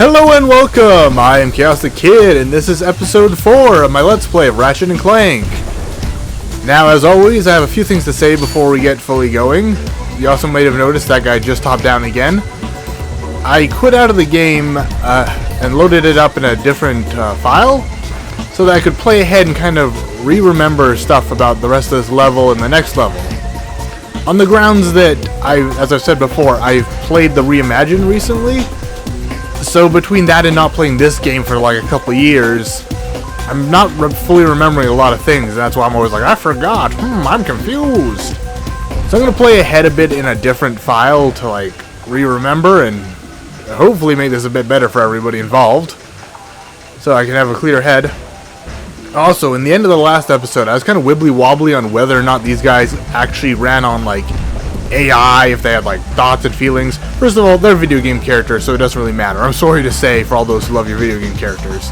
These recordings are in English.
Hello and welcome! I am Chaos the Kid, and this is episode 4 of my Let's Play of Ratchet and Clank. Now, as always, I have a few things to say before we get fully going. You also might have noticed that guy just hopped down again. I quit out of the game and loaded it up in a different file so that I could play ahead and kind of re-remember stuff about the rest of this level and the next level. On the grounds that, as I've said before, I've played the Reimagined recently. So between that and not playing this game for like a couple of years, I'm not fully remembering a lot of things. And that's why I'm always like, I forgot. I'm confused. So I'm going to play ahead a bit in a different file to like re-remember and hopefully make this a bit better for everybody involved, so I can have a clear head. Also, in the end of the last episode, I was kind of wibbly-wobbly on whether or not these guys actually ran on like AI, if they had like thoughts and feelings. First of all, they're video game characters, so it doesn't really matter. I'm sorry to say for all those who love your video game characters.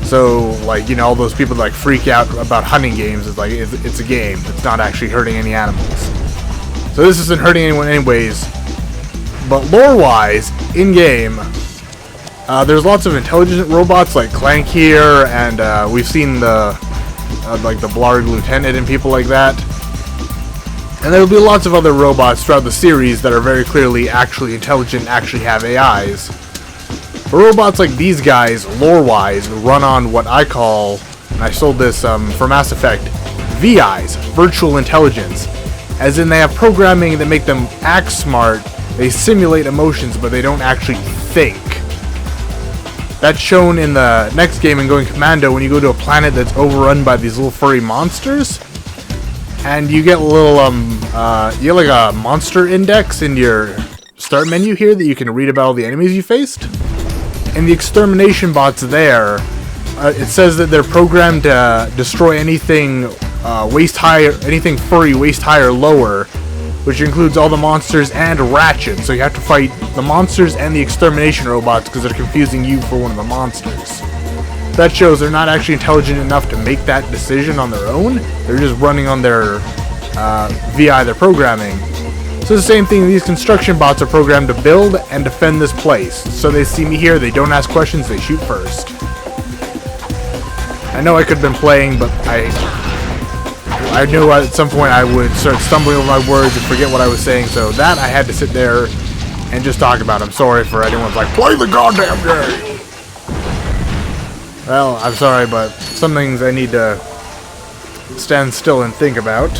So, like, you know, all those people that like freak out about hunting games, it's like, it's a game. It's not actually hurting any animals. So this isn't hurting anyone anyways. But lore-wise, in-game, there's lots of intelligent robots like Clank here, and we've seen the like the Blarg Lieutenant and people like that. And there will be lots of other robots throughout the series that are very clearly actually intelligent, actually have AIs. But robots like these guys, lore-wise, run on what I call, and I sold this for Mass Effect, VIs, Virtual Intelligence. As in they have programming that make them act smart, they simulate emotions, but they don't actually think. That's shown in the next game in Going Commando when you go to a planet that's overrun by these little furry monsters. And you get a little, you get like a monster index in your start menu here that you can read about all the enemies you faced. And the extermination bots there, it says that they're programmed to destroy anything waist high, anything furry waist high or lower, which includes all the monsters and Ratchet. So you have to fight the monsters and the extermination robots because they're confusing you for one of the monsters. That shows they're not actually intelligent enough to make that decision on their own. They're just running on their VI, their programming. So the same thing, these construction bots are programmed to build and defend this place. So they see me here, they don't ask questions, they shoot first. I know I could have been playing, but I knew at some point I would start stumbling over my words and forget what I was saying, so that I had to sit there and just talk about. I'm sorry for anyone's like, play the goddamn game! Well, I'm sorry, but some things I need to stand still and think about.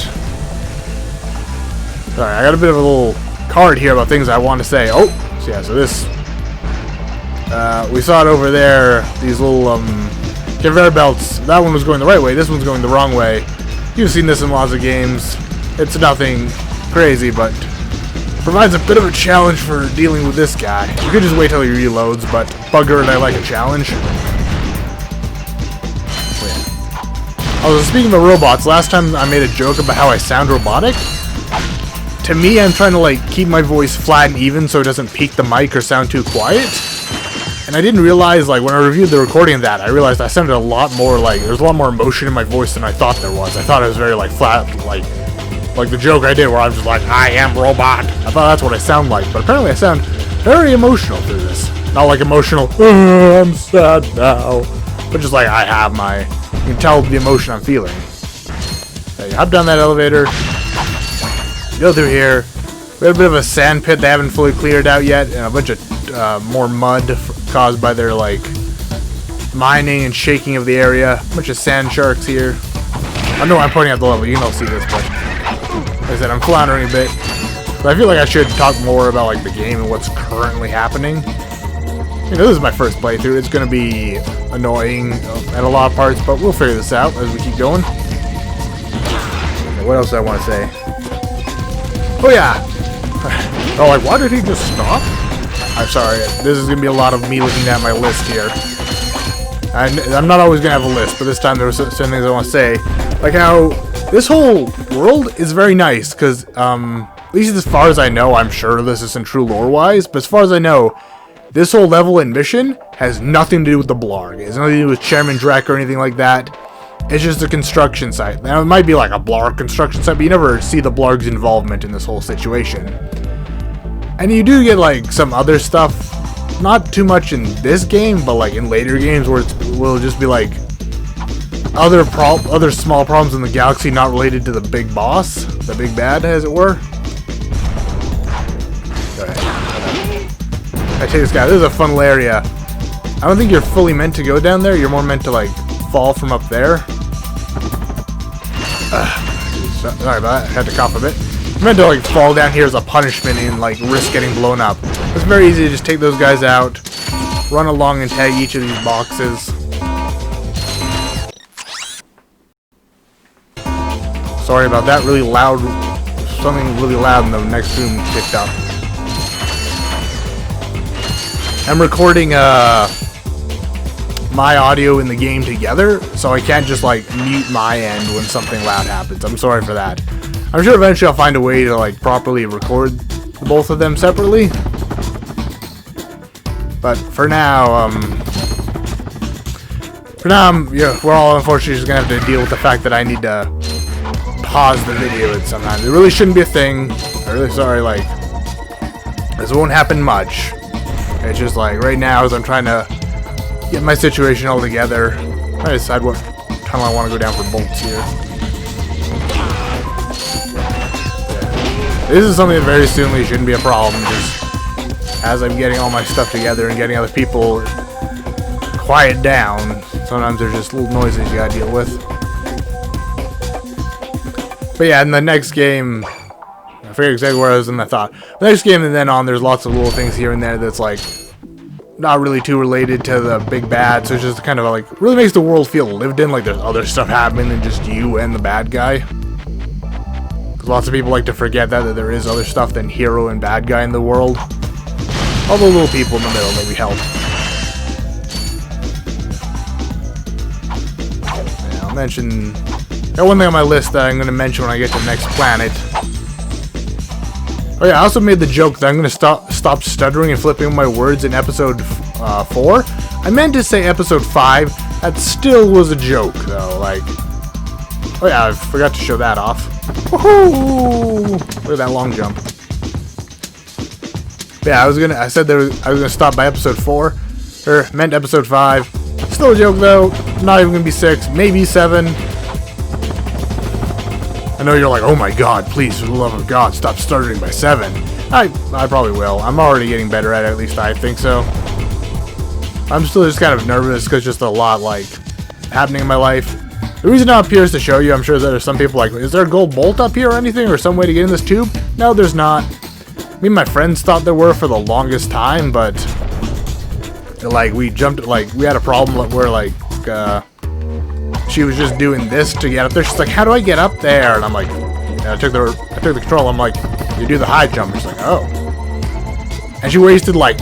Sorry, I got a bit of a little card here about things I want to say. Oh, so yeah, so this, we saw it over there, these little, conveyor belts. That one was going the right way, this one's going the wrong way. You've seen this in lots of games. It's nothing crazy, but provides a bit of a challenge for dealing with this guy. You could just wait till he reloads, but bugger and I like a challenge. Also, speaking of robots, last time I made a joke about how I sound robotic. To me, I'm trying to like keep my voice flat and even so it doesn't peak the mic or sound too quiet. And I didn't realize, like, when I reviewed the recording of that, I realized I sounded a lot more, like, there's a lot more emotion in my voice than I thought there was. I thought it was very, like, flat, like the joke I did where I was just like, I am robot. I thought that's what I sound like, but apparently I sound very emotional through this. Not like emotional, I'm sad now, but just like I have my, you can tell the emotion I'm feeling. So you hop down that elevator, go through here. We have a bit of a sand pit they haven't fully cleared out yet, and a bunch of more mud caused by their like mining and shaking of the area. A bunch of sand sharks here. I know I'm pointing out the level, you can all see this, but like I said, I'm floundering a bit. But I feel like I should talk more about like the game and what's currently happening. You know, this is my first playthrough. It's going to be annoying at a lot of parts, but we'll figure this out as we keep going. Okay, what else do I want to say? Oh yeah! Oh, like, why did he just stop? I'm sorry, this is going to be a lot of me looking at my list here. I'm not always going to have a list, but this time there were some things I want to say. Like how this whole world is very nice, because, at least as far as I know, I'm sure this isn't true lore-wise, but as far as I know, this whole level and mission has nothing to do with the Blarg. It has nothing to do with Chairman Drek or anything like that. It's just a construction site. Now, it might be like a Blarg construction site, but you never see the Blarg's involvement in this whole situation. And you do get, like, some other stuff not too much in this game, but like in later games where will just be like other small problems in the galaxy not related to the big boss, the big bad, as it were. I take this guy. This is a fun little area. I don't think you're fully meant to go down there. You're more meant to like fall from up there. Sorry about that. I had to cough a bit. You're meant to like fall down here as a punishment and like risk getting blown up. It's very easy to just take those guys out, run along and tag each of these boxes. Sorry about that. Really loud. Something really loud in the next room kicked up. I'm recording my audio in the game together, so I can't just like mute my end when something loud happens. I'm sorry for that. I'm sure eventually I'll find a way to like properly record both of them separately. But for now, yeah, we're all unfortunately just gonna have to deal with the fact that I need to pause the video sometimes. It really shouldn't be a thing. I'm really sorry. Like, this won't happen much. It's just like right now as I'm trying to get my situation all together, trying to decide what tunnel I want to go down for bolts here. Yeah. This is something that very soonly shouldn't be a problem, just as I'm getting all my stuff together and getting other people quiet down. Sometimes there's just little noises you gotta deal with. But yeah, in the next game, I forget exactly where I was in my thought. The next game and then on, there's lots of little things here and there that's like not really too related to the big bad, so it's just kind of like really makes the world feel lived in, like there's other stuff happening than just you and the bad guy. Because lots of people like to forget that there is other stuff than hero and bad guy in the world. All the little people in the middle maybe help. Yeah, I'll mention. Got one thing on my list that I'm going to mention when I get to the next planet. Oh yeah, I also made the joke that I'm going to stop stuttering and flipping my words in episode 4. I meant to say episode 5. That still was a joke, though. Like, oh yeah, I forgot to show that off. Woohoo! Look at that long jump. But yeah, I was gonna stop by episode 4, or meant episode 5. Still a joke though. Not even gonna be 6, maybe 7. I know you're like, oh my god, please, for the love of God, stop stuttering by 7. I probably will. I'm already getting better at it, at least I think so. I'm still just kind of nervous because just a lot, like, happening in my life. The reason I'm up here is to show you. I'm sure there's some people like, is there a gold bolt up here or anything, or some way to get in this tube? No, there's not. Me and my friends thought there were for the longest time, but, like, we had a problem where, like, she was just doing this to get up there. She's like, how do I get up there? And I'm like, I took the control. I'm like, you do the high jump. She's like, oh. And she wasted like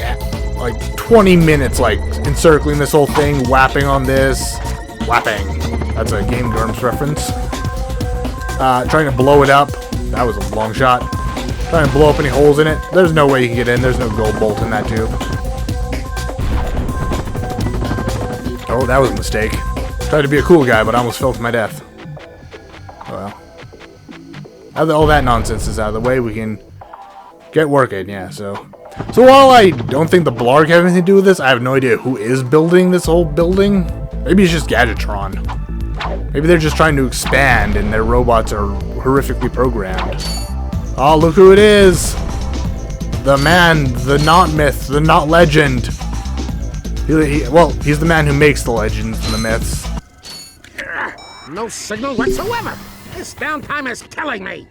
20 minutes like encircling this whole thing, whapping on this. Whapping. That's a Game Grumps reference. Trying to blow it up. That was a long shot. Trying to blow up any holes in it. There's no way you can get in. There's no gold bolt in that tube. Oh, that was a mistake. Tried to be a cool guy, but I almost fell to my death. Oh well. Now that all that nonsense is out of the way, we can get working, yeah, so while I don't think the Blarg have anything to do with this, I have no idea who is building this whole building. Maybe it's just Gadgetron. Maybe they're just trying to expand and their robots are horrifically programmed. Oh, look who it is! The man, the not myth, the not legend. Well, he's the man who makes the legends and the myths. No signal whatsoever. This downtime is killing me.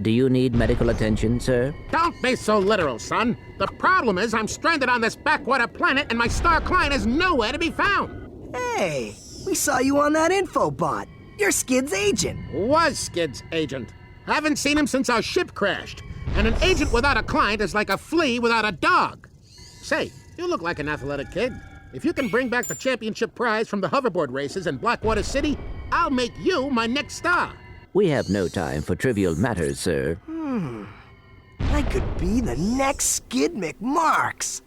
Do you need medical attention, sir? Don't be so literal, son. The problem is I'm stranded on this backwater planet and my star client is nowhere to be found. Hey, we saw you on that info bot. You're Skid's agent. Was Skid's agent. Haven't seen him since our ship crashed. And an agent without a client is like a flea without a dog. Say, you look like an athletic kid. If you can bring back the championship prize from the hoverboard races in Blackwater City, I'll make you my next star. We have no time for trivial matters, sir. I could be the next Skid McMarks.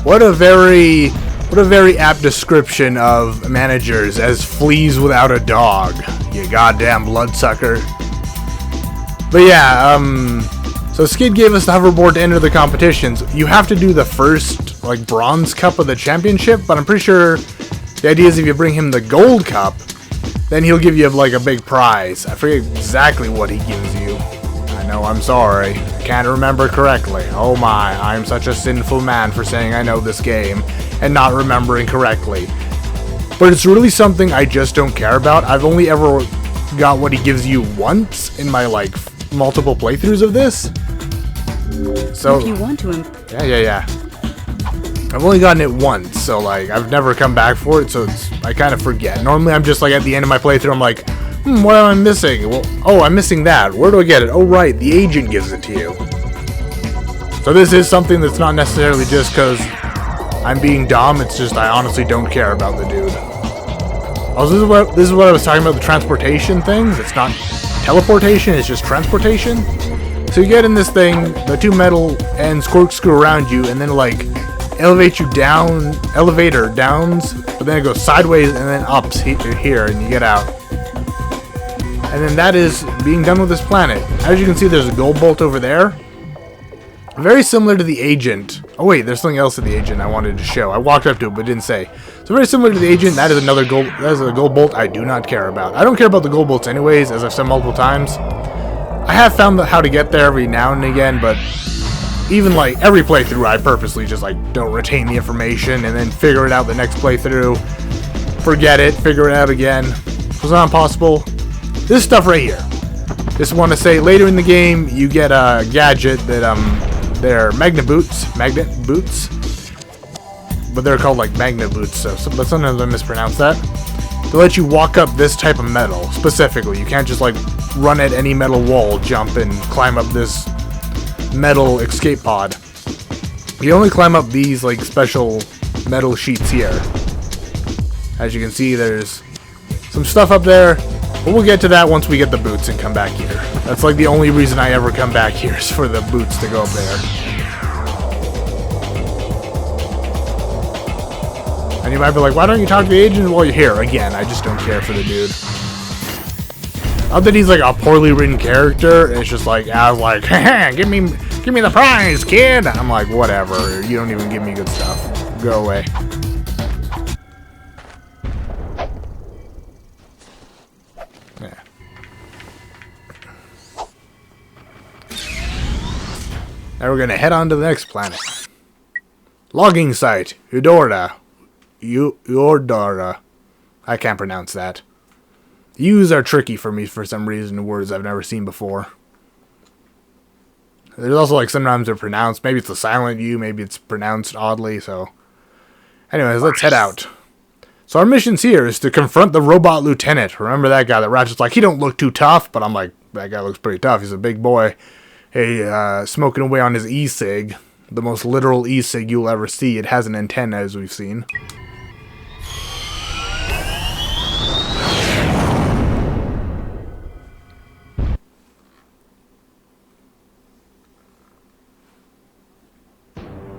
What a very apt description of managers as fleas without a dog. You goddamn bloodsucker. But yeah, So Skid gave us the hoverboard to enter the competitions. You have to do the first, like, bronze cup of the championship, but I'm pretty sure the idea is if you bring him the gold cup, then he'll give you, like, a big prize. I forget exactly what he gives you. I know, I'm sorry. I can't remember correctly. Oh my, I'm such a sinful man for saying I know this game and not remembering correctly. But it's really something I just don't care about. I've only ever got what he gives you once in my, like, multiple playthroughs of this. So, if you want to yeah. I've only gotten it once, so, like, I've never come back for it, so I kind of forget. Normally, I'm just, like, at the end of my playthrough, I'm like, what am I missing? Well, oh, I'm missing that. Where do I get it? Oh, right, the agent gives it to you. So this is something that's not necessarily just because I'm being dumb, it's just I honestly don't care about the dude. Also, this is what I was talking about, the transportation thing. It's not teleportation, it's just transportation. So you get in this thing, the two metal ends corkscrew around you, and then, like, elevate you down, elevator downs, but then it goes sideways and then ups here, and you get out. And then that is being done with this planet. As you can see, there's a gold bolt over there. Very similar to the agent. Oh wait, there's something else to the agent I wanted to show. I walked up to it, but didn't say. So very similar to the agent, that is another gold. That is a gold bolt I do not care about. I don't care about the gold bolts anyways, as I've said multiple times. I have found how to get there every now and again, but even like every playthrough, I purposely just like don't retain the information and then figure it out the next playthrough. Forget it, figure it out again. It's not impossible. This stuff right here. Just want to say later in the game, you get a gadget that they're magnet boots, but they're called like magnet boots. So but sometimes I mispronounce that. To let you walk up this type of metal specifically. You can't just like run at any metal wall, jump and climb up this metal escape pod. You only climb up these like special metal sheets here. As you can see, there's some stuff up there, but we'll get to that once we get the boots and come back here. That's like the only reason I ever come back here is for the boots to go up there. And you might be like, why don't you talk to the agent while you're here? Again, I just don't care for the dude. Not that he's like a poorly written character. It's just like, I was like, give me the prize, kid. I'm like, whatever. You don't even give me good stuff. Go away. Yeah. Now we're gonna head on to the next planet. Logging site, Eudora. Eudora. I can't pronounce that. U's are tricky for me for some reason, words I've never seen before. There's also like sometimes they're pronounced, maybe it's a silent U, maybe it's pronounced oddly, so. Anyways, let's head out. So our missions here is to confront the robot lieutenant. Remember that guy that Ratchet's like, he don't look too tough, but I'm like, that guy looks pretty tough, he's a big boy. Hey, smoking away on his e-cig. The most literal e-cig you'll ever see. It has an antenna, as we've seen.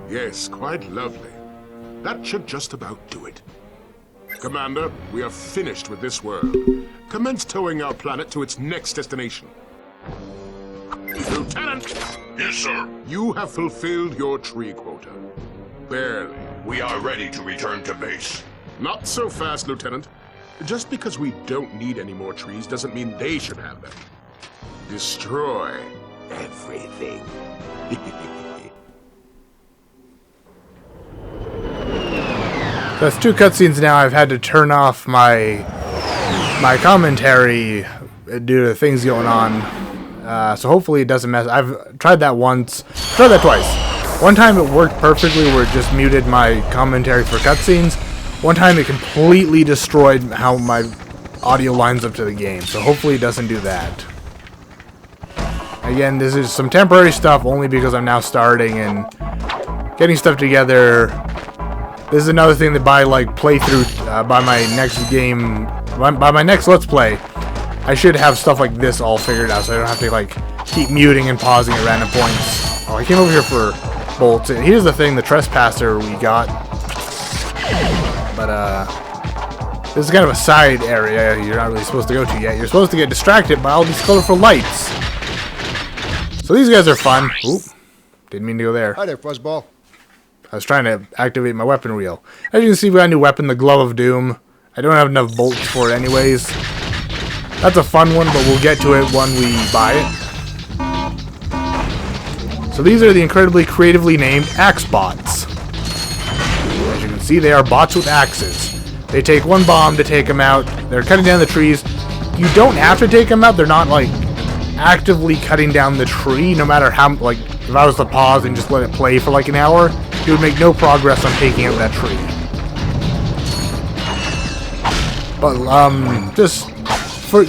Yes, quite lovely. That should just about do it. Commander, we are finished with this world. Commence towing our planet to its next destination. Lieutenant! Yes, sir. You have fulfilled your tree quota. Barely. We are ready to return to base. Not so fast, Lieutenant. Just because we don't need any more trees doesn't mean they should have them. Destroy everything. That's two cutscenes now. I've had to turn off my commentary due to things going on. So hopefully it doesn't mess. I've tried that once. Tried that twice. One time it worked perfectly where it just muted my commentary for cutscenes. One time it completely destroyed how my audio lines up to the game. So hopefully it doesn't do that. Again, this is some temporary stuff only because I'm now starting and getting stuff together. This is another thing that by like playthrough, by my next game, by my next Let's Play, I should have stuff like this all figured out so I don't have to like keep muting and pausing at random points. Oh, I came over here for bolts. Here's the thing, the trespasser we got. But this is kind of a side area you're not really supposed to go to yet. You're supposed to get distracted by all these colorful lights. So these guys are fun. Oop, didn't mean to go there. Hi there, Fuzzball. I was trying to activate my weapon wheel. As you can see, we got a new weapon, the Glove of Doom. I don't have enough bolts for it anyways. That's a fun one, but we'll get to it when we buy it. So these are the incredibly creatively named axe bots. As you can see, they are bots with axes. They take one bomb to take them out. They're cutting down the trees. You don't have to take them out. They're not, like, actively cutting down the tree, no matter how, like, if I was to pause and just let it play for like an hour, it would make no progress on taking out that tree. But just for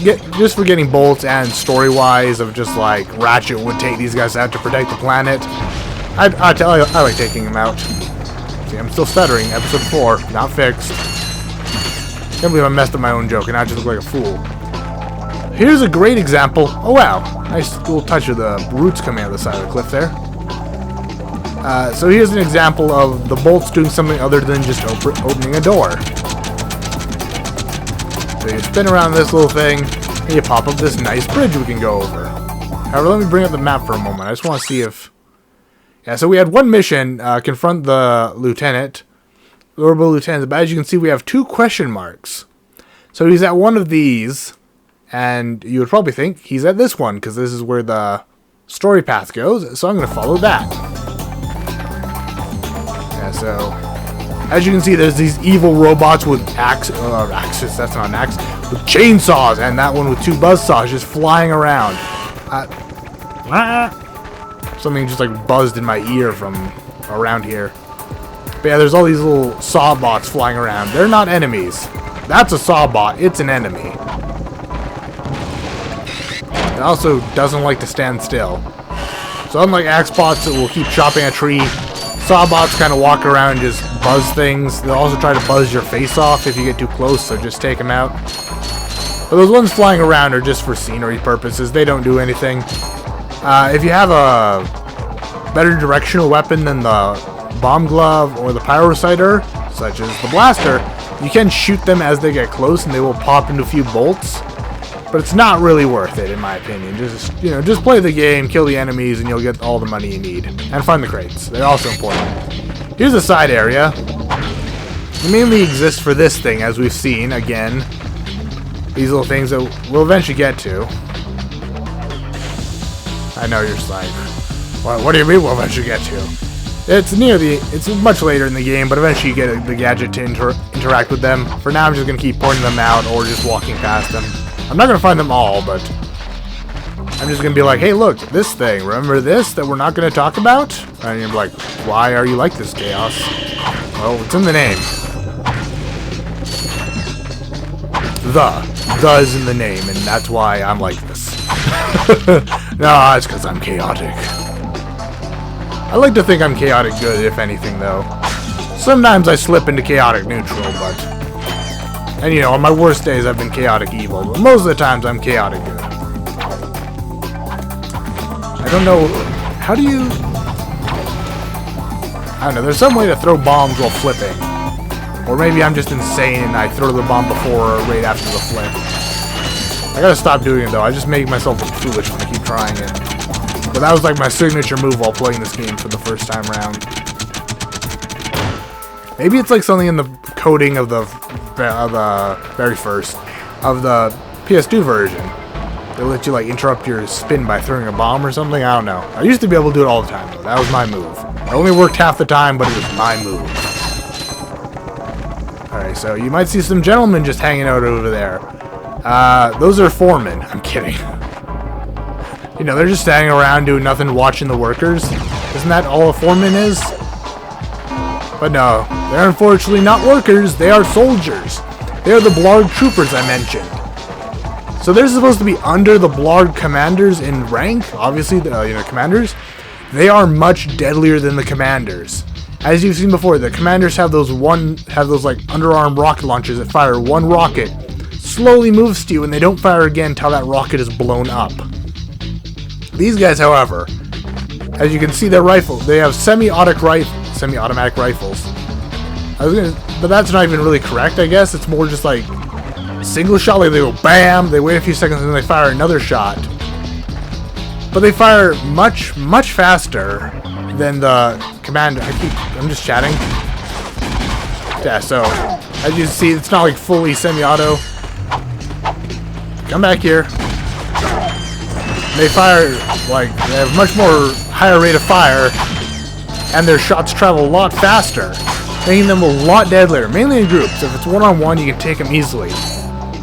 getting bolts and story-wise of just like Ratchet would take these guys out to protect the planet, I like taking them out. See, I'm still stuttering. Episode 4, not fixed. Can't believe I messed up my own joke and I just look like a fool. Here's a great example. Oh wow, nice little touch of the roots coming out of the side of the cliff there. So here's an example of the bolts doing something other than just opening a door. So you spin around this little thing, and you pop up this nice bridge we can go over. However, let me bring up the map for a moment. I just want to see if... Yeah, so we had one mission, confront the lieutenant, the orbital lieutenant, but as you can see, we have 2 question marks. So he's at one of these, and you would probably think he's at this one, because this is where the story path goes, so I'm going to follow that. Yeah, so... As you can see, there's these evil robots with axes, that's not an axe, with chainsaws, and that one with 2 buzzsaws just flying around. Something just like buzzed in my ear from around here. But yeah, there's all these little saw bots flying around. They're not enemies. That's a saw bot. It's an enemy. It also doesn't like to stand still. So unlike axe bots that will keep chopping a tree, Sawbots kind of walk around and just buzz things. They'll also try to buzz your face off if you get too close, so just take them out. But those ones flying around are just for scenery purposes. They don't do anything. If you have a better directional weapon than the bomb glove or the pyrociter, such as the blaster, you can shoot them as they get close and they will pop into a few bolts. But it's not really worth it, in my opinion. Just play the game, kill the enemies, and you'll get all the money you need. And find the crates. They're also important. Here's a side area. It mainly exists for this thing, as we've seen, again. These little things that we'll eventually get to. I know you're like, what do you mean we'll eventually get to? It's much later in the game, but eventually you get the gadget to interact with them. For now, I'm just going to keep pointing them out or just walking past them. I'm not going to find them all, but I'm just going to be like, hey, look, this thing. Remember this that we're not going to talk about? And you're like, why are you like this, Chaos? Well, it's in the name. The is in the name, and that's why I'm like this. No, it's because I'm chaotic. I like to think I'm chaotic good, if anything, though. Sometimes I slip into chaotic neutral, but... And you know, on my worst days I've been chaotic evil, but most of the times I'm chaotic good. I don't know, how do you... I don't know, there's some way to throw bombs while flipping. Or maybe I'm just insane and I throw the bomb before or right after the flip. I gotta stop doing it though, I just make myself look foolish when I keep trying it. But that was like my signature move while playing this game for the first time around. Maybe it's like something in the coding of the very first of the PS2 version. They let you like interrupt your spin by throwing a bomb or something. I don't know. I used to be able to do it all the time though. That was my move. It only worked half the time, but it was my move. Alright, so you might see some gentlemen just hanging out over there. Those are foremen. I'm kidding. You know, they're just standing around doing nothing, watching the workers. Isn't that all a foreman is? But no, they're unfortunately not workers, they are soldiers. They are the Blarg troopers I mentioned. So they're supposed to be under the Blarg commanders in rank, obviously, the commanders. They are much deadlier than the commanders. As you've seen before, the commanders have those like underarm rocket launchers that fire one rocket, slowly moves to you, and they don't fire again until that rocket is blown up. These guys, however, as you can see, their rifles, they have semi-automatic rifles. But that's not even really correct, I guess. It's more just like a single shot, like they go BAM, they wait a few seconds and then they fire another shot. but they fire much, much faster than the commander. I'm just chatting. Yeah, so as you see, it's not like fully semi-auto. Come back here. They fire, like, they have much more higher rate of fire, and their shots travel a lot faster, making them a lot deadlier, mainly in groups. If it's one-on-one, you can take them easily.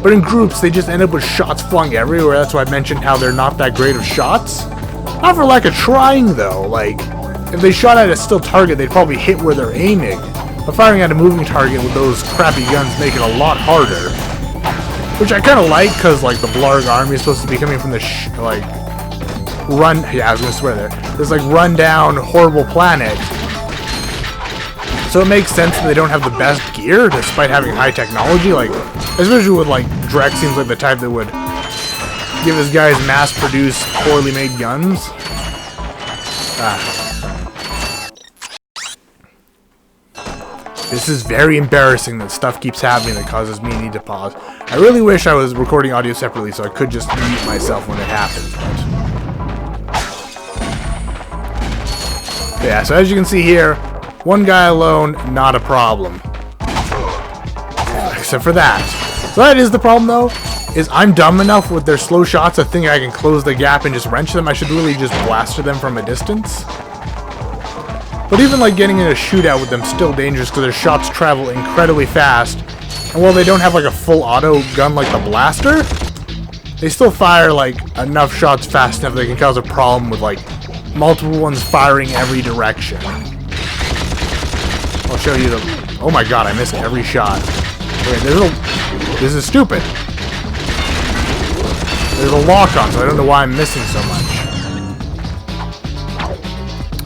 But in groups, they just end up with shots flung everywhere. That's why I mentioned how they're not that great of shots. Not for lack of trying, though. Like, if they shot at a still target, they'd probably hit where they're aiming. But firing at a moving target with those crappy guns make it a lot harder. Which I kind of like, because, like, the Blarg army is supposed to be coming from the, yeah, I was going to swear there. This, like, run-down, horrible planet. So it makes sense that they don't have the best gear, despite having high technology. Like, especially with, like, Drek seems like the type that would give his guys mass-produced, poorly made guns. This is very embarrassing that stuff keeps happening that causes me to need to pause. I really wish I was recording audio separately so I could just mute myself when it happens. But yeah, so as you can see here, one guy alone, not a problem. Except for that. So that is the problem though, is I'm dumb enough with their slow shots to think I can close the gap and just wrench them. I should really just blaster them from a distance. But even like getting in a shootout with them still dangerous because their shots travel incredibly fast. And while they don't have like a full auto gun like the blaster, they still fire like enough shots fast enough that they can cause a problem with like multiple ones firing every direction. I'll show you the... Oh my god, I missed every shot. Okay, this is stupid. There's a lock on, so I don't know why I'm missing so much.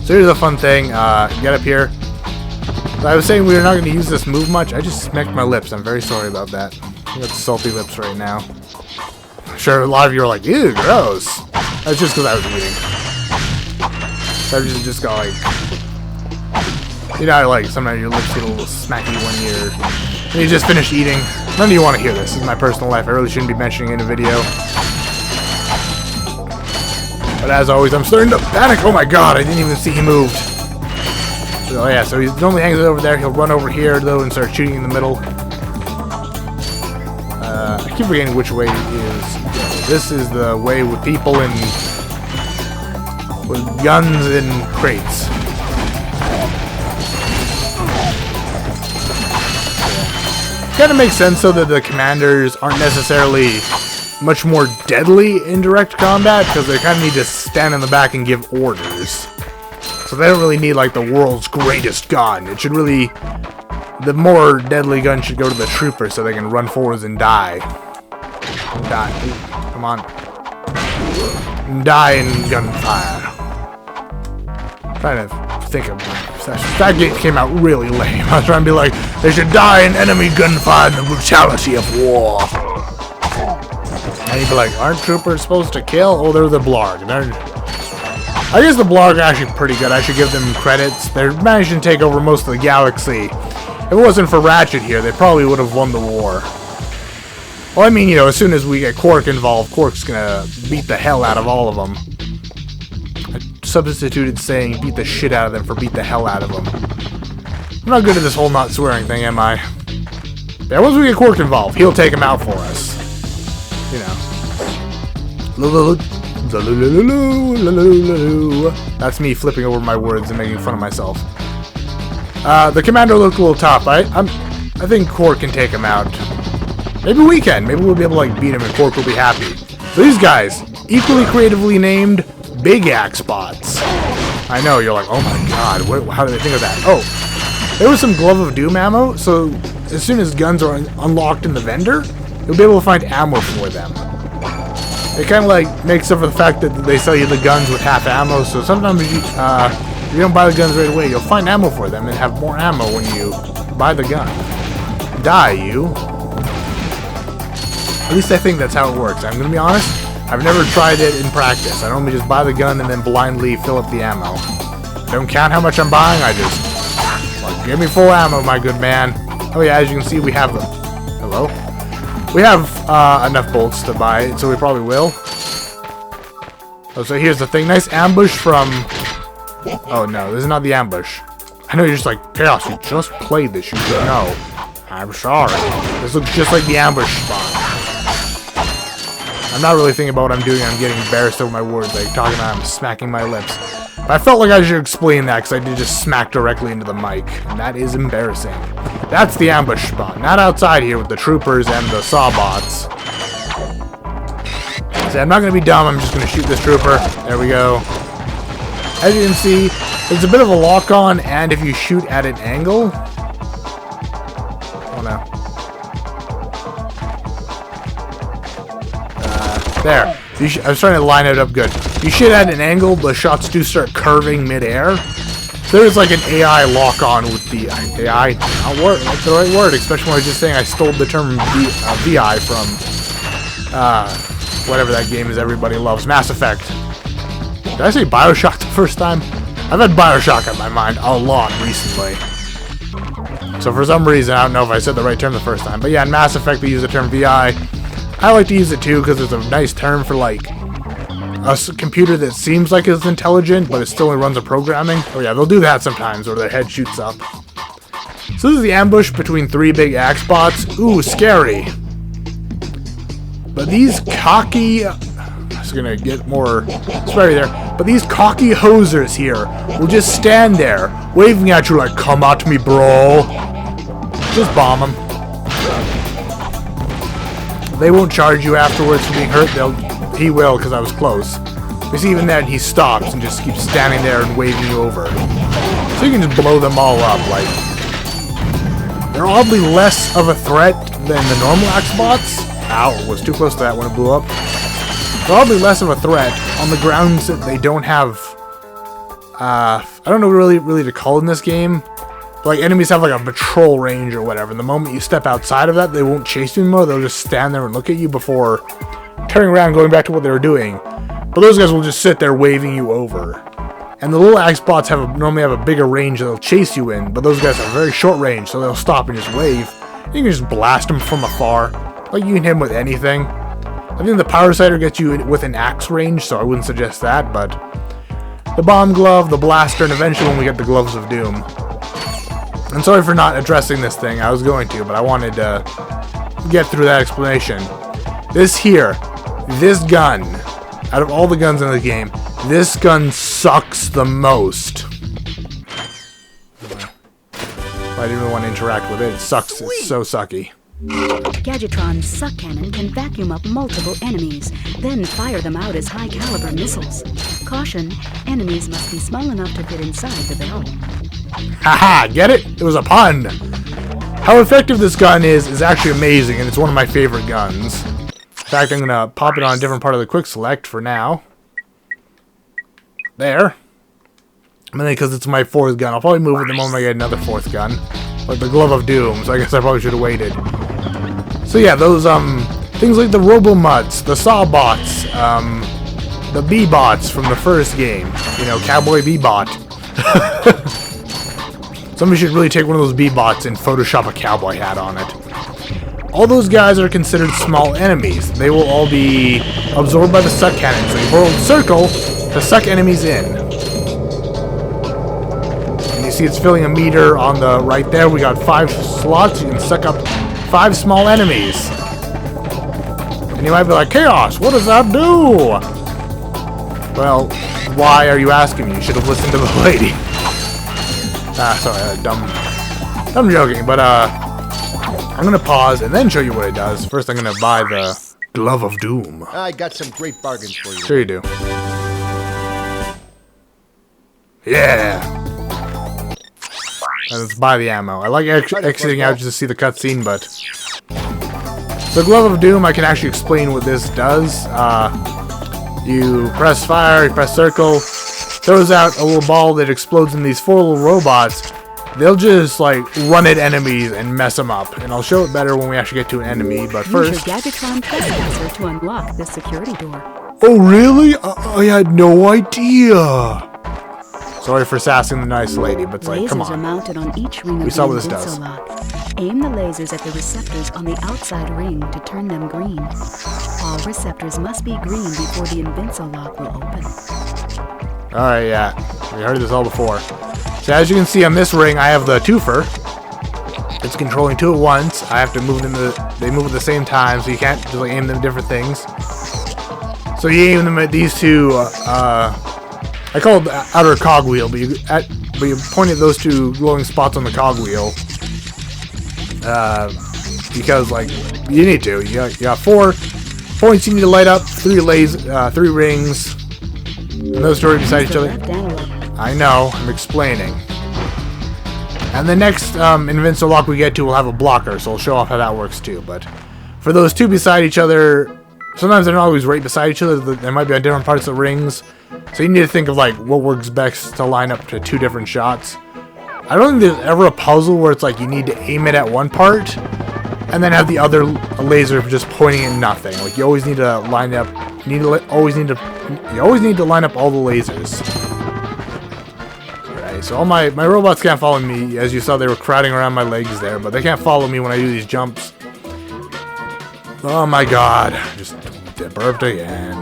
So here's a fun thing. Get up here. So I was saying we were not going to use this move much. I just smacked my lips. I'm very sorry about that. I got salty lips right now. I'm sure a lot of you are like, ew, gross. That's just because I was eating. So I just got like... You know, like, sometimes your lips get a little smacky when you just finished eating. None of you want to hear this. This is my personal life. I really shouldn't be mentioning it in a video. But as always, I'm starting to panic. Oh my god, I didn't even see he moved. So yeah, so he normally hangs it over there. He'll run over here, though, and start shooting in the middle. I keep forgetting which way is. This is the way with people and... with guns and crates. Kind of makes sense so that the commanders aren't necessarily much more deadly in direct combat because they kind of need to stand in the back and give orders. So they don't really need like the world's greatest gun. It should really, the more deadly gun should go to the trooper so they can run forwards and die. Die. Come on. Die in gunfire. I'm trying to think of that game came out really lame. I was trying to be like, they should die in enemy gunfire and the brutality of war. And you'd be like, aren't troopers supposed to kill? Oh, they're the Blarg. I guess the Blarg are actually pretty good. I should give them credits. They're managing to take over most of the galaxy. If it wasn't for Ratchet here, they probably would have won the war. Well, I mean, you know, as soon as we get Quark involved, Quark's gonna beat the hell out of all of them. I substituted saying beat the shit out of them for beat the hell out of them. I'm not good at this whole not swearing thing, am I? Yeah, once we get Quark involved, he'll take him out for us. You know. That's me flipping over my words and making fun of myself. The commander looked a little tough. I think Quark can take him out. Maybe we can. Maybe we'll be able to like beat him and Quark will be happy. So these guys, equally creatively named Big Axe Bots. I know, you're like, oh my god, how did they think of that? Oh, there was some Glove of Doom ammo, so as soon as guns are unlocked in the vendor, you'll be able to find ammo for them. It kind of like makes up for the fact that they sell you the guns with half ammo, so sometimes if you don't buy the guns right away, you'll find ammo for them and have more ammo when you buy the gun. Die, you. At least I think that's how it works. I'm going to be honest, I've never tried it in practice. I normally just buy the gun and then blindly fill up the ammo. I don't count how much I'm buying, I just... Like, give me full ammo, my good man. Oh yeah, as you can see, we have them. Hello? We have enough bolts to buy it, so we probably will. Oh, so here's the thing. Nice ambush from... Oh, no. This is not the ambush. I know you're just like, Chaos, you just played this. You should know. I'm sorry. This looks just like the ambush spot. I'm not really thinking about what I'm doing. I'm getting embarrassed over my words. Like, talking about I'm smacking my lips. But I felt like I should explain that because I did just smack directly into the mic. And that is embarrassing. That's the ambush spot. Not outside here with the troopers and the sawbots. See, I'm not going to be dumb. I'm just going to shoot this trooper. There we go. As you can see, there's a bit of a lock-on, and if you shoot at an angle... Oh, no. There. I was trying to line it up good. You shoot at an angle, the shots do start curving mid-air. There's like an AI lock-on with the... AI? Not word. That's the right word, especially when I was just saying I stole the term VI from... whatever that game is everybody loves. Mass Effect. Did I say Bioshock the first time? I've had Bioshock on my mind a lot recently. So for some reason, I don't know if I said the right term the first time. But yeah, in Mass Effect, they use the term VI. I like to use it too, because it's a nice term for, like, a computer that seems like it's intelligent, but it still only runs a programming. Oh yeah, they'll do that sometimes, where their head shoots up. So this is the ambush between 3 big axe bots. Ooh, scary. But these cocky... It's gonna get more scary there. But these cocky hosers here will just stand there, waving at you like, come at me, bro. Just bomb them. They won't charge you afterwards for being hurt. He will, because I was close. You see, even then, he stops and just keeps standing there and waving you over. So you can just blow them all up, like... They're oddly less of a threat than the normal axe bots. Ow, was too close to that when it blew up. Probably less of a threat on the grounds that they don't have, I don't know really to call in this game. But like, enemies have like a patrol range or whatever. And the moment you step outside of that, they won't chase you anymore. They'll just stand there and look at you before turning around and going back to what they were doing. But those guys will just sit there waving you over. And the little axe bots normally have a bigger range that they'll chase you in. But those guys have a very short range, so they'll stop and just wave. You can just blast them from afar. Like, you can hit them with anything. I think the power sighter gets you with an axe range, so I wouldn't suggest that, but the bomb glove, the blaster, and eventually when we get the gloves of doom. I'm sorry for not addressing this thing. I was going to, but I wanted to get through that explanation. This gun, out of all the guns in the game, this gun sucks the most. I didn't really want to interact with it. It sucks. It's so sucky. Gadgetron's suck cannon can vacuum up multiple enemies, then fire them out as high-caliber missiles. Caution, enemies must be small enough to fit inside the barrel. Haha, get it? It was a pun. How effective this gun is actually amazing, and it's one of my favorite guns. In fact, I'm going to pop it on a different part of the quick select for now. There. Mainly because it's my 4th gun. I'll probably move it the moment I get another 4th gun. Like the Glove of Doom, so I guess I probably should have waited. So yeah, those, things like the Robo-Mutts, the Sawbots, the Bee-Bots from the first game. You know, Cowboy Bee-Bot. Somebody should really take one of those Bee-Bots and Photoshop a cowboy hat on it. All those guys are considered small enemies. They will all be absorbed by the suck cannon. So you hold circle to suck enemies in. And you see it's filling a meter on the right there. We got 5 slots. You can suck up 5 small enemies. And you might be like, Chaos, what does that do? Well, why are you asking me? You should have listened to the lady. Sorry, dumb joking, but I'm gonna pause and then show you what it does. First, I'm gonna buy the Glove of Doom. I got some great bargains for you. Sure you do. Yeah. Let's buy the ammo. I like exiting out just to see the cutscene, but the Glove of Doom, I can actually explain what this does. You press fire, you press circle, throws out a little ball that explodes in these 4 little robots. They'll just, like, run at enemies and mess them up. And I'll show it better when we actually get to an enemy, but first... Use your Gadgetron trespasser to unlock the security door. Oh, really? I had no idea. Sorry for sassing the nice lady, but it's like, come on. Lasers are mounted on each ring of We saw what this does. Lock. Aim the lasers at the receptors on the outside ring to turn them green. All receptors must be green before the Invincible lock will open. Alright, yeah. We heard this all before. So as you can see on this ring, I have the twofer. It's controlling two at once. I have to move them, they move at the same time, so you can't just like aim them at different things. So you aim them at these two, I call it the outer cogwheel, but you point at those two glowing spots on the cogwheel. Because like, you need to. You got 4 points you need to light up, 3 rings, and those two are beside each other. I know, I'm explaining. And the next Invincible lock we get to will have a blocker, so I'll show off how that works too. But for those two beside each other, sometimes they're not always right beside each other. They might be on different parts of the rings. So you need to think of like what works best to line up to 2 different shots. I don't think there's ever a puzzle where it's like you need to aim it at one part and then have the other laser just pointing at nothing. Like you always need to line up. You always need to line up all the lasers. So all my robots can't follow me. As you saw, they were crowding around my legs there, but they can't follow me when I do these jumps. Oh my god. Just burped again.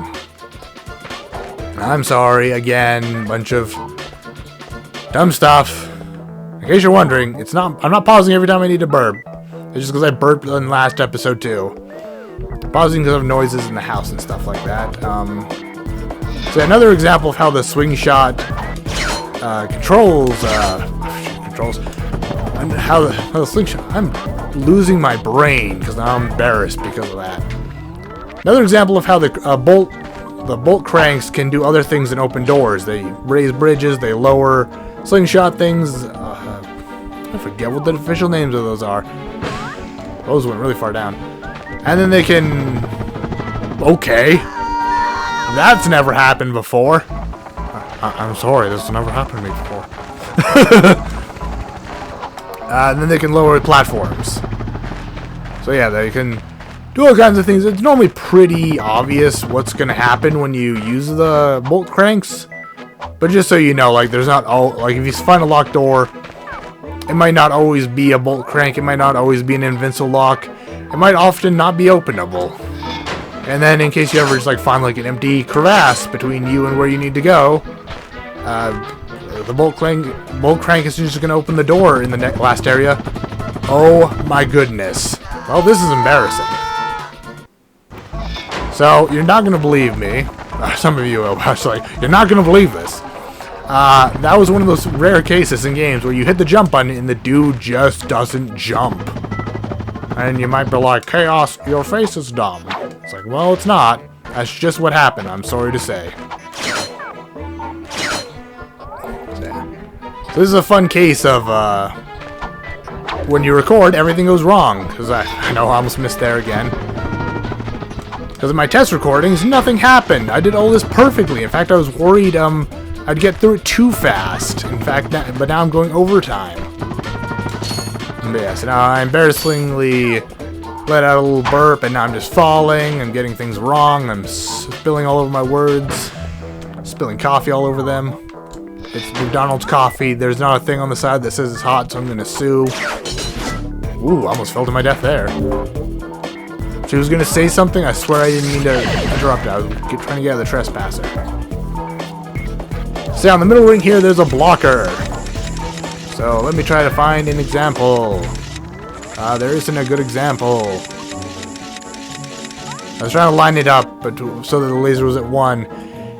I'm sorry, again. Bunch of dumb stuff. In case you're wondering, I'm not pausing every time I need to burp. It's just because I burped in the last episode too. Pausing because of noises in the house and stuff like that. So another example of how the swing shot controls and how the slingshot. I'm losing my brain because now I'm embarrassed because of that. Another example of how the bolt cranks can do other things than open doors. They raise bridges, they lower slingshot things. I forget what the official names of those are. Those went really far down. And then they can. Okay, that's never happened before. I'm sorry, this has never happened to me before. And then they can lower platforms. So yeah, they can do all kinds of things. It's normally pretty obvious what's going to happen when you use the bolt cranks. But just so you know, like there's not all like if you find a locked door, it might not always be a bolt crank. It might not always be an Invincible lock. It might often not be openable. And then in case you ever just like find like an empty crevasse between you and where you need to go, the bolt crank is just going to open the door in the last area. Oh my goodness. Well, this is embarrassing. So, you're not going to believe me. Some of you will actually. You're not going to believe this. That was one of those rare cases in games where you hit the jump button and the dude just doesn't jump. And you might be like, Chaos, your face is dumb. It's like, well, it's not. That's just what happened, I'm sorry to say. So this is a fun case of, when you record, everything goes wrong. Because I know I almost missed there again. Because in my test recordings, nothing happened. I did all this perfectly. In fact, I was worried, I'd get through it too fast. In fact, but now I'm going overtime. But yeah, so now I embarrassingly let out a little burp, and now I'm just falling. I'm getting things wrong. I'm spilling all over my words. Spilling coffee all over them. It's McDonald's coffee. There's not a thing on the side that says it's hot, so I'm gonna sue. Ooh, almost fell to my death there. She was gonna say something. I swear I didn't mean to interrupt. I was trying to get out of the trespasser. See, on the middle ring here, there's a blocker. So let me try to find an example. There isn't a good example. I was trying to line it up, but so that the laser was at one,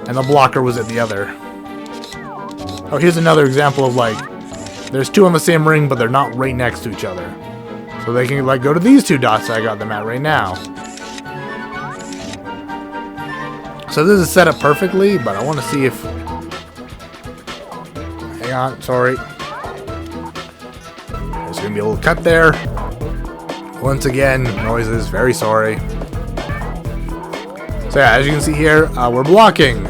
and the blocker was at the other. Oh, here's another example of like, there's two on the same ring, but they're not right next to each other. So they can like go to these two dots I got them at right now. So this is set up perfectly, but I want to see if... Hang on, sorry. There's going to be a little cut there. Once again, noises, very sorry. So yeah, as you can see here, we're blocking.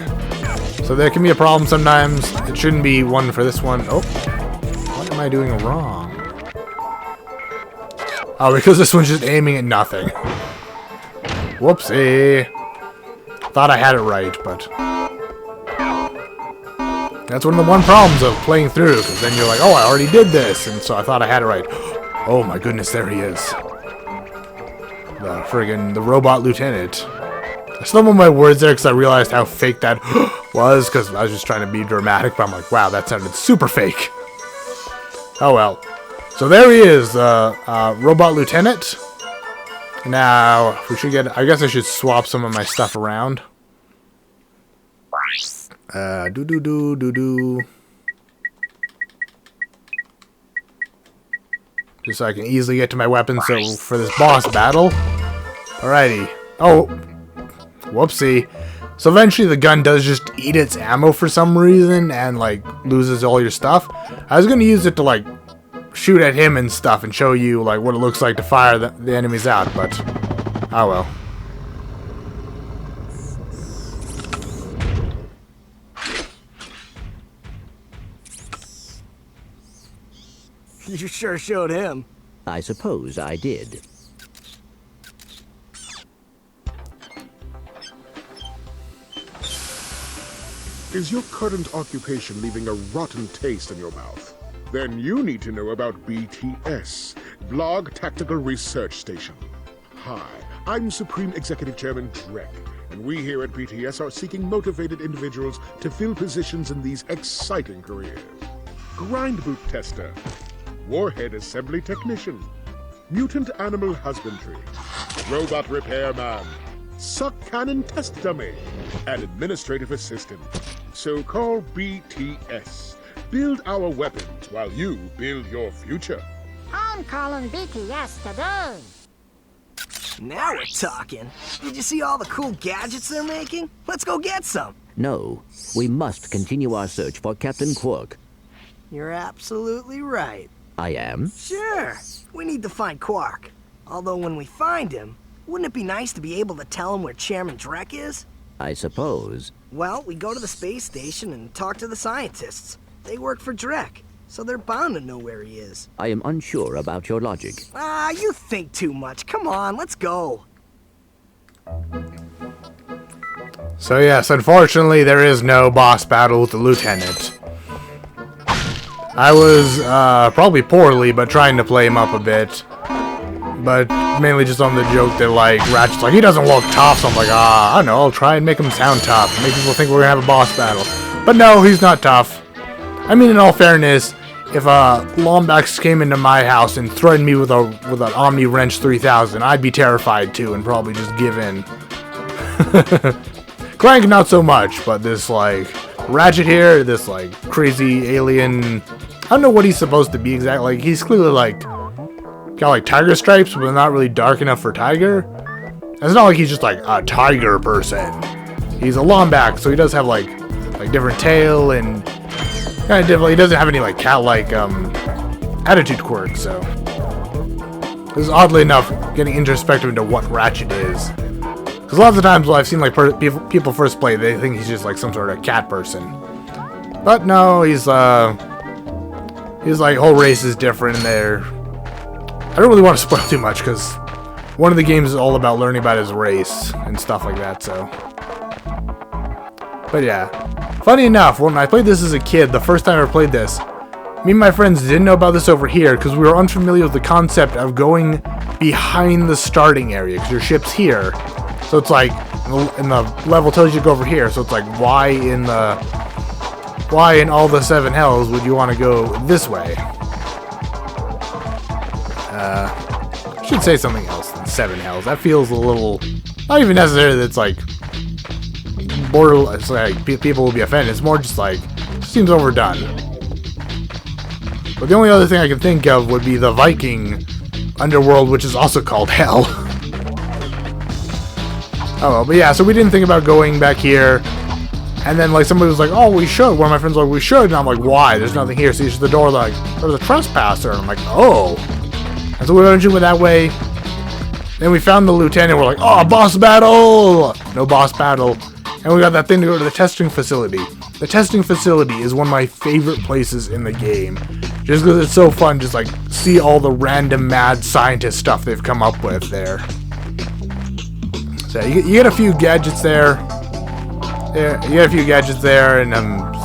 So there can be a problem sometimes. It shouldn't be one for this one. Oh, what am I doing wrong? Oh, because this one's just aiming at nothing. Whoopsie. Thought I had it right, but... That's one of the problems of playing through, because then you're like, oh, I already did this, and so I thought I had it right. Oh my goodness, there he is. The robot lieutenant. I stumbled my words there because I realized how fake that was, because I was just trying to be dramatic, but I'm like, wow, that sounded super fake. Oh well. So there he is, Robot Lieutenant. Now, we should get, I guess I should swap some of my stuff around. Just so I can easily get to my weapons, so for this boss battle. Alrighty. Oh, whoopsie. So eventually the gun does just eat its ammo for some reason and like loses all your stuff. I was gonna use it to like shoot at him and stuff and show you like what it looks like to fire the enemies out, but oh well. You sure showed him. I suppose I did. Is your current occupation leaving a rotten taste in your mouth? Then you need to know about BTS, Blarg Tactical Research Station. Hi, I'm Supreme Executive Chairman Drek, and we here at BTS are seeking motivated individuals to fill positions in these exciting careers. Grind boot tester, warhead assembly technician, mutant animal husbandry, robot repairman, suck cannon test dummy, and administrative assistant. So call BTS. Build our weapons while you build your future. I'm calling BTS today. Now we're talking. Did you see all the cool gadgets they're making? Let's go get some. No, we must continue our search for Captain Quark. You're absolutely right. I am? Sure. We need to find Quark. Although when we find him, wouldn't it be nice to be able to tell him where Chairman Drek is? I suppose. Well, we go to the space station and talk to the scientists. They work for Drek, so they're bound to know where he is. I am unsure about your logic. Ah, you think too much. Come on, let's go. So yes, unfortunately there is no boss battle with the Lieutenant. I was probably poorly, but trying to play him up a bit. But mainly just on the joke that like Ratchet's like, he doesn't look tough, so I'm like, I don't know, I'll try and make him sound tough. Make people think we're gonna have a boss battle. But no, he's not tough. I mean, in all fairness, if Lombax came into my house and threatened me with an Omni Wrench 3000, I'd be terrified too and probably just give in. Clank not so much, but this like Ratchet here, this like crazy alien, I don't know what he's supposed to be exactly. Like he's clearly like got like tiger stripes, but not really dark enough for tiger. It's not like he's just like a tiger person. He's a Lombax, so he does have like different tail and kind of different. He doesn't have any like cat-like attitude quirks. So this is oddly enough getting introspective into what Ratchet is. Because a lot of the times when I've seen like people first play, they think he's just like some sort of cat person. But no, his like whole race is different in there. I don't really want to spoil too much because one of the games is all about learning about his race and stuff like that, so. But yeah. Funny enough, when I played this as a kid, the first time I ever played this, me and my friends didn't know about this over here because we were unfamiliar with the concept of going behind the starting area because your ship's here. So it's like, and the level tells you to go over here, so it's like, why in all the 7 hells would you want to go this way? I should say something else than 7 hells. That feels a little, not even necessarily that it's like, border, it's like people will be offended. It's more just like, seems overdone. But the only other thing I can think of would be the Viking underworld, which is also called Hell. Oh well, but yeah, so we didn't think about going back here. And then like somebody was like, oh, we should. One of my friends was like, we should. And I'm like, why? There's nothing here. So you the door like, there's a trespasser. And I'm like, oh. And so we eventually went that way. Then we found the lieutenant. We're like, oh, boss battle. No boss battle. And we got that thing to go to the testing facility. The testing facility is one of my favorite places in the game. Just because it's so fun, just like see all the random mad scientist stuff they've come up with there. So you get a few gadgets there. Yeah, you get a few gadgets there, and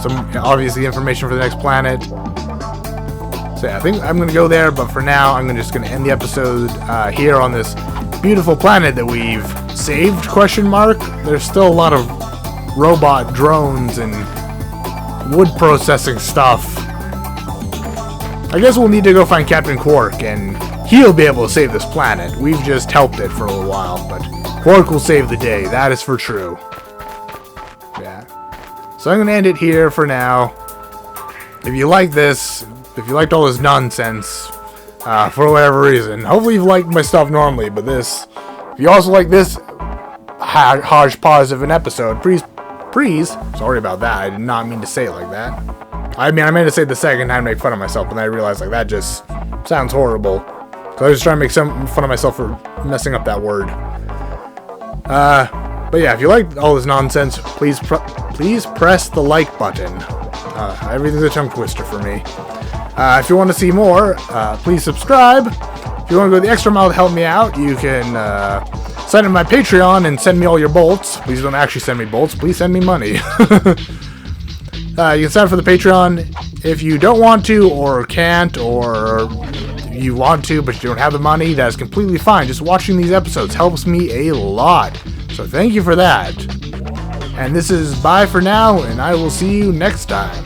some obviously information for the next planet. So yeah, I think I'm gonna go there, but for now I'm just gonna end the episode here on this beautiful planet that we've saved, question mark? There's still a lot of robot drones and wood processing stuff. I guess we'll need to go find Captain Quark, and he'll be able to save this planet. We've just helped it for a little while, but Quark will save the day. That is for true. Yeah. So I'm going to end it here for now. If you like this, if you liked all this nonsense, for whatever reason, hopefully you've liked my stuff normally, but this, if you also like this hodgepodge of an episode, please, sorry about that, I did not mean to say it like that. I mean, I meant to say it the second time to make fun of myself, but then I realized, like, that just sounds horrible. So I was just trying to make some fun of myself for messing up that word. But yeah, if you like all this nonsense, please press the like button. Everything's a tongue twister for me. If you want to see more, please subscribe. If you want to go the extra mile to help me out, you can sign up my Patreon and send me all your bolts. Please don't actually send me bolts. Please send me money. You can sign up for the Patreon if you don't want to, or can't, or you want to but you don't have the money. That is completely fine. Just watching these episodes helps me a lot. So thank you for that. And this is bye for now, and I will see you next time.